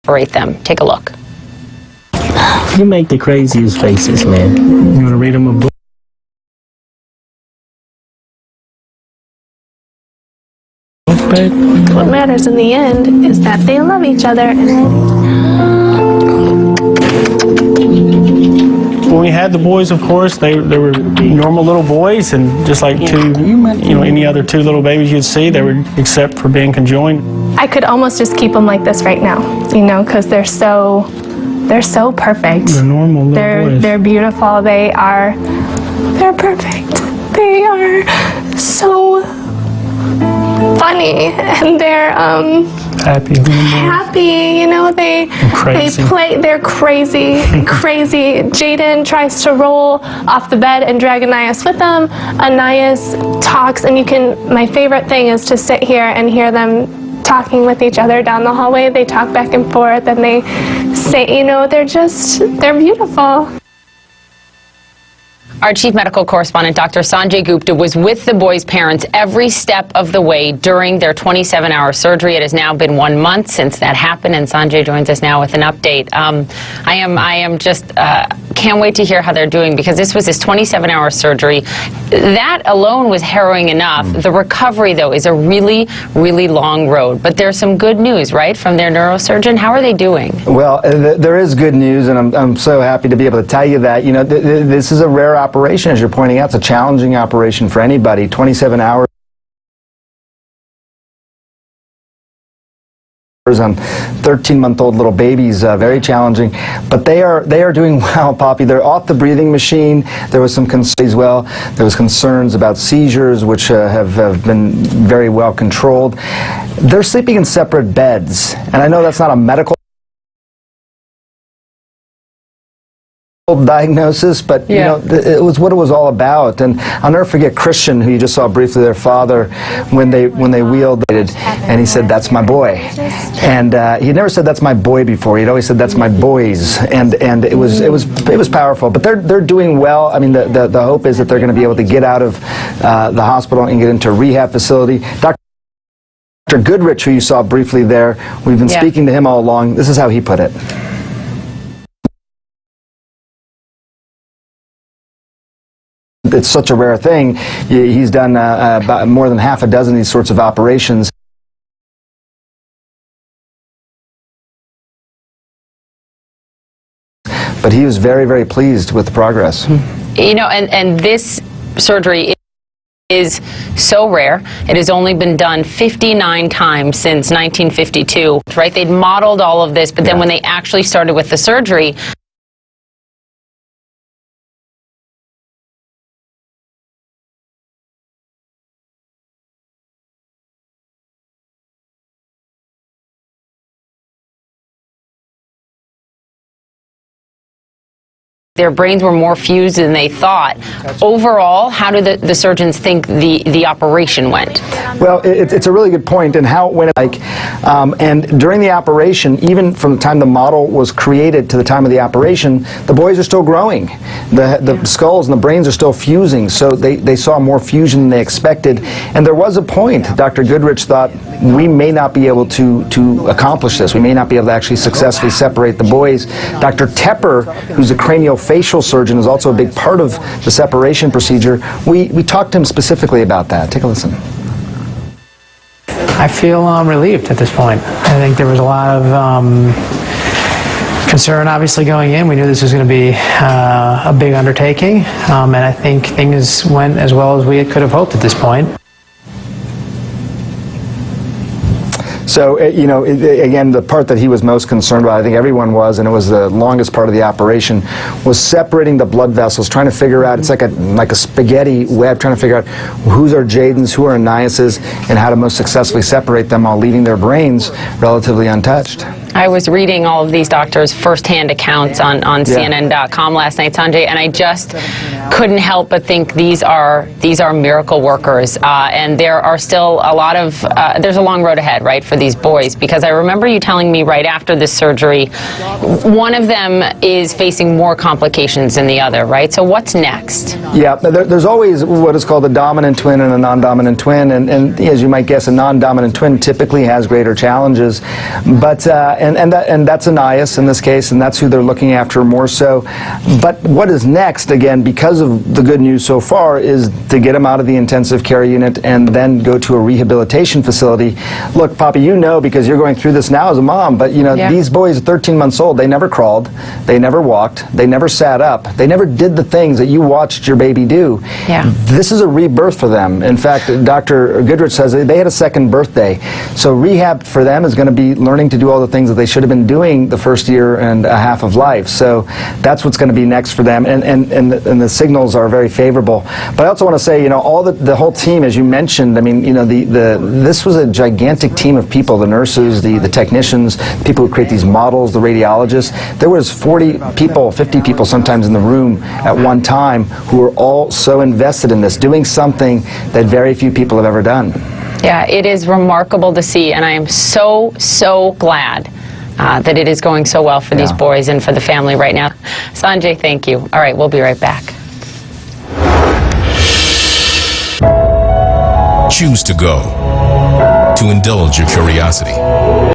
separate them. Take a look. You make the craziest faces, man. You want to read them a book? What matters in the end is that they love each other. When we had the boys, of course, they were normal little boys, and just like any other two little babies you'd see, they were, except for being conjoined. I could almost just keep them like this right now, because they're so perfect. They're normal little boys. They're beautiful. They're perfect. They are so funny, and they're happy. They're crazy. Jaden tries to roll off the bed and drag Anais with them. Anais talks, and my favorite thing is to sit here and hear them talking with each other down the hallway. They talk back and forth, and they say, they're beautiful. Our chief medical correspondent, Dr. Sanjay Gupta, was with the boys' parents every step of the way during their 27-hour surgery. It has now been 1 month since that happened, and Sanjay joins us now with an update. I am just can't wait to hear how they're doing, because this was his 27-hour surgery. That alone was harrowing enough. The recovery, though, is a really, really long road. But there's some good news, right, from their neurosurgeon. How are they doing? Well, there is good news, and I'm so happy to be able to tell you that. This is a rare operation, as you're pointing out. It's a challenging operation for anybody. 27 hours on 13-month-old little babies, very challenging. But they are doing well, Poppy. They're off the breathing machine. There was some concerns as well. There was concerns about seizures, which have been very well controlled. They're sleeping in separate beds, and I know that's not a medical diagnosis, but it was what it was all about. And I'll never forget Christian, who you just saw briefly, their father, when they wheeled, and he said, "That's my boy." And he never said "that's my boy" before. He'd always said "that's my boys," and it was powerful. But they're doing well. I mean, the hope is that they're going to be able to get out of the hospital and get into a rehab facility. Dr. Goodrich, who you saw briefly there, we've been speaking to him all along. This is how he put it. It's such a rare thing. He's done about more than half a dozen of these sorts of operations. But he was very, very pleased with the progress. And this surgery is so rare. It has only been done 59 times since 1952, right? They'd modeled all of this, but then when they actually started with the surgery, their brains were more fused than they thought. Overall, how do the surgeons think the operation went? Well, it's a really good point, and how it went and during the operation, even from the time the model was created to the time of the operation, the boys are still growing. The skulls and the brains are still fusing, so they saw more fusion than they expected. And there was a point, Dr. Goodrich thought, we may not be able to accomplish this. We may not be able to actually successfully separate the boys. Dr. Tepper, who's a craniofacial surgeon, is also a big part of the separation procedure. We talked to him specifically about that. Take a listen. I feel relieved at this point. I think there was a lot of concern, obviously, going in. We knew this was going to be a big undertaking, and I think things went as well as we could have hoped at this point. So, again, the part that he was most concerned about, I think everyone was, and it was the longest part of the operation, was separating the blood vessels, trying to figure out, it's like a spaghetti web, trying to figure out whose are Jaden's, who are Anias's, and how to most successfully separate them while leaving their brains relatively untouched. I was reading all of these doctors' first-hand accounts on CNN.com last night, Sanjay, and I just couldn't help but think these are miracle workers, and there are still a lot of there's a long road ahead, right, for these boys, because I remember you telling me right after this surgery, one of them is facing more complications than the other, right? So what's next? Yeah, there's always what is called a dominant twin and a non-dominant twin, and as you might guess, a non-dominant twin typically has greater challenges, but and that's Anais in this case, and that's who they're looking after more so. But what is next, again, because of the good news so far, is to get him out of the intensive care unit and then go to a rehabilitation facility. Look, Poppy, you know, because you're going through this now as a mom, but you know, these boys at 13 months old, they never crawled, they never walked, they never sat up, they never did the things that you watched your baby do. Yeah. This is a rebirth for them. In fact, Dr. Goodrich says they had a second birthday. So rehab for them is going to be learning to do all the things that they should have been doing the first year and a half of life. So that's what's going to be next for them, and the signals are very favorable. But I also want to say, you know, the whole team, as you mentioned, I mean, you know, this was a gigantic team of people, the nurses, the technicians, people who create these models, the radiologists. There was 40 people, 50 people sometimes in the room at one time who were all so invested in this, doing something that very few people have ever done. Yeah, it is remarkable to see, and I am so, so glad that it is going so well for these boys and for the family right now. Sanjay, thank you. All right, we'll be right back. Choose to go, to indulge your curiosity.